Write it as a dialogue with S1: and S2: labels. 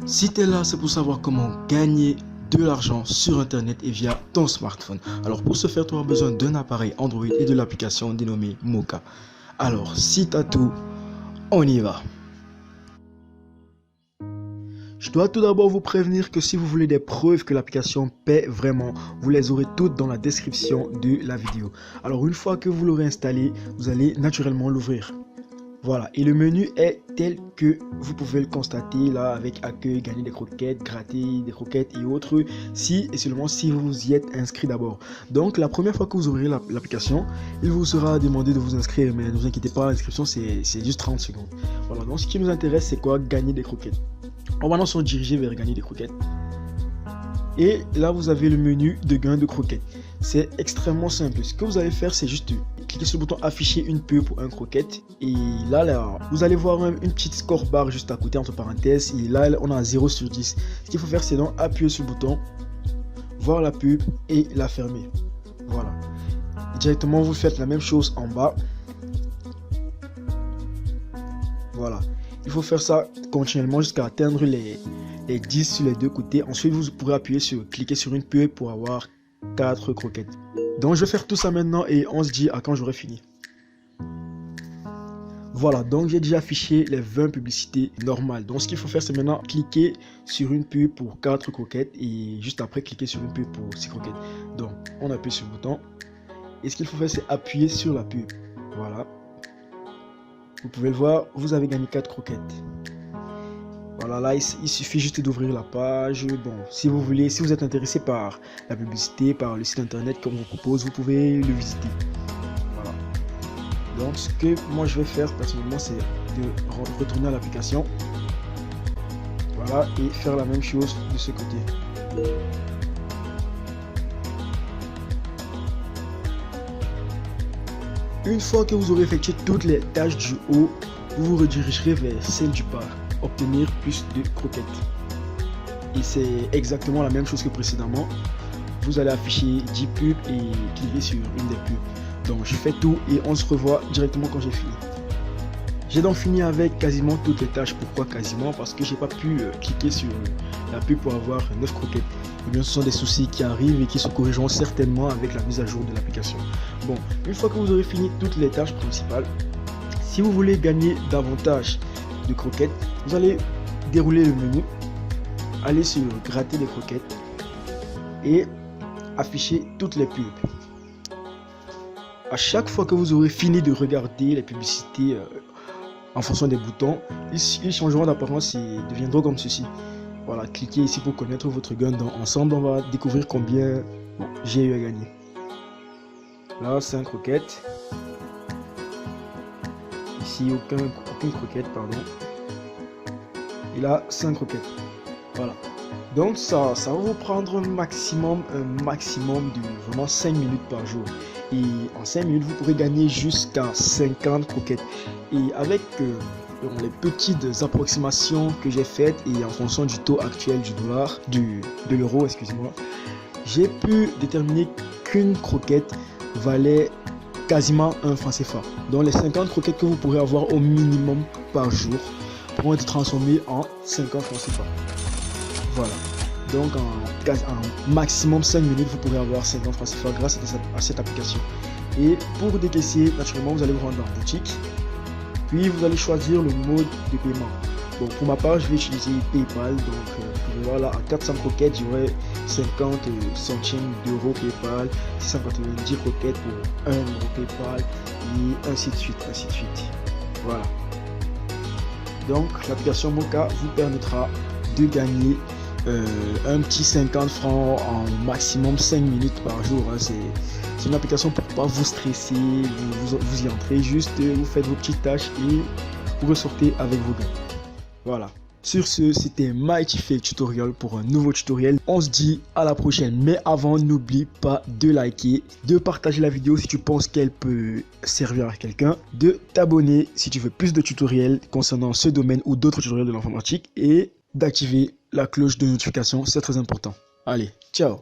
S1: Si tu es là, c'est pour savoir comment gagner de l'argent sur internet et via ton smartphone. Alors pour ce faire, tu auras besoin d'un appareil Android et de l'application dénommée Moka. Alors si tu as tout, on y va. Je dois tout d'abord vous prévenir que si vous voulez des preuves que l'application paie vraiment, vous les aurez toutes dans la description de la vidéo. Alors une fois que vous l'aurez installé, vous allez naturellement l'ouvrir. Voilà, et le menu est tel que vous pouvez le constater là avec accueil, gagner des croquettes, gratter des croquettes et autres, si et seulement si vous y êtes inscrit d'abord. Donc la première fois que vous ouvrirez l'application, il vous sera demandé de vous inscrire, mais ne vous inquiétez pas, l'inscription c'est juste 30 secondes. Voilà, donc ce qui nous intéresse c'est quoi? Gagner des croquettes. On va maintenant se diriger vers gagner des croquettes. Et là vous avez le menu de gain de croquettes. C'est extrêmement simple. Ce que vous allez faire, c'est juste cliquer sur le bouton afficher une pub pour un croquette. Et là, vous allez voir une petite score bar juste à côté entre parenthèses. Et là, on a 0 sur 10. Ce qu'il faut faire, c'est donc appuyer sur le bouton, voir la pub et la fermer. Voilà. Et directement, vous faites la même chose en bas. Voilà. Il faut faire ça continuellement jusqu'à atteindre les 10 sur les deux côtés. Ensuite, vous pourrez appuyer sur cliquer sur une pub pour avoir 4 croquettes. Donc je vais faire tout ça maintenant et on se dit à quand j'aurai fini. Voilà, donc j'ai déjà affiché les 20 publicités normales. Donc ce qu'il faut faire, c'est maintenant cliquer sur une pub pour 4 croquettes et juste après cliquer sur une pub pour 6 croquettes. Donc on appuie sur le bouton et ce qu'il faut faire, c'est appuyer sur la pub. Voilà. Vous pouvez le voir, vous avez gagné 4 croquettes. Voilà, là il suffit juste d'ouvrir la page. Bon, si vous voulez, si vous êtes intéressé par la publicité, par le site internet qu'on vous propose, vous pouvez le visiter. Voilà. Donc ce que moi je vais faire personnellement, c'est de retourner à l'application. Voilà, et faire la même chose de ce côté. Une fois que vous aurez effectué toutes les tâches du haut, vous vous redirigerez vers celle du bas. Obtenir plus de croquettes. Et c'est exactement la même chose que précédemment. Vous allez afficher 10 pubs et cliquer sur une des pubs. Donc je fais tout et on se revoit directement quand j'ai fini. J'ai donc fini avec quasiment toutes les tâches. Pourquoi quasiment? Parce que j'ai pas pu cliquer sur la pub pour avoir 9 croquettes. Et bien ce sont des soucis qui arrivent et qui se corrigeront certainement avec la mise à jour de l'application. Bon, une fois que vous aurez fini toutes les tâches principales, si vous voulez gagner davantage de croquettes, vous allez dérouler le menu, aller sur gratter des croquettes et afficher toutes les pubs. À chaque fois que vous aurez fini de regarder les publicités en fonction des boutons, ils changeront d'apparence et deviendront comme ceci. Voilà, cliquez ici pour connaître votre gain. Donc ensemble on va découvrir combien j'ai eu à gagner. Là 5 croquettes. Ici aucune croquette, pardon. Et là 5 croquettes. Voilà. Donc ça va vous prendre un maximum de vraiment 5 minutes par jour. Et en 5 minutes vous pourrez gagner jusqu'à 50 croquettes. Et avec les petites approximations que j'ai faites et en fonction du taux actuel du dollar, de l'euro, excusez-moi, j'ai pu déterminer qu'une croquette valait quasiment 1 franc CFA. Donc les 50 croquettes que vous pourrez avoir au minimum par jour pourront être transformées en 50 francs CFA. Voilà. Donc en maximum 5 minutes, vous pourrez avoir 50 francs CFA grâce à cette application. Et pour décaisser, naturellement, vous allez vous rendre en boutique. Puis vous allez choisir le mode de paiement. Bon, pour ma part, je vais utiliser PayPal. Donc vous pouvez voir là, à 400 croquettes, j'aurai 50 centimes d'euros PayPal, 690 croquettes pour 1 euro PayPal, et ainsi de suite, ainsi de suite. Voilà. Donc l'application Moka vous permettra de gagner un petit 50 francs en maximum 5 minutes par jour. Hein. C'est une application pour pas vous stresser, vous y entrez juste, vous faites vos petites tâches et vous ressortez avec vos gains. Voilà. Sur ce, c'était Mighty Fake Tutorial pour un nouveau tutoriel. On se dit à la prochaine. Mais avant, n'oublie pas de liker, de partager la vidéo si tu penses qu'elle peut servir à quelqu'un, de t'abonner si tu veux plus de tutoriels concernant ce domaine ou d'autres tutoriels de l'informatique et d'activer la cloche de notification, c'est très important. Allez, ciao!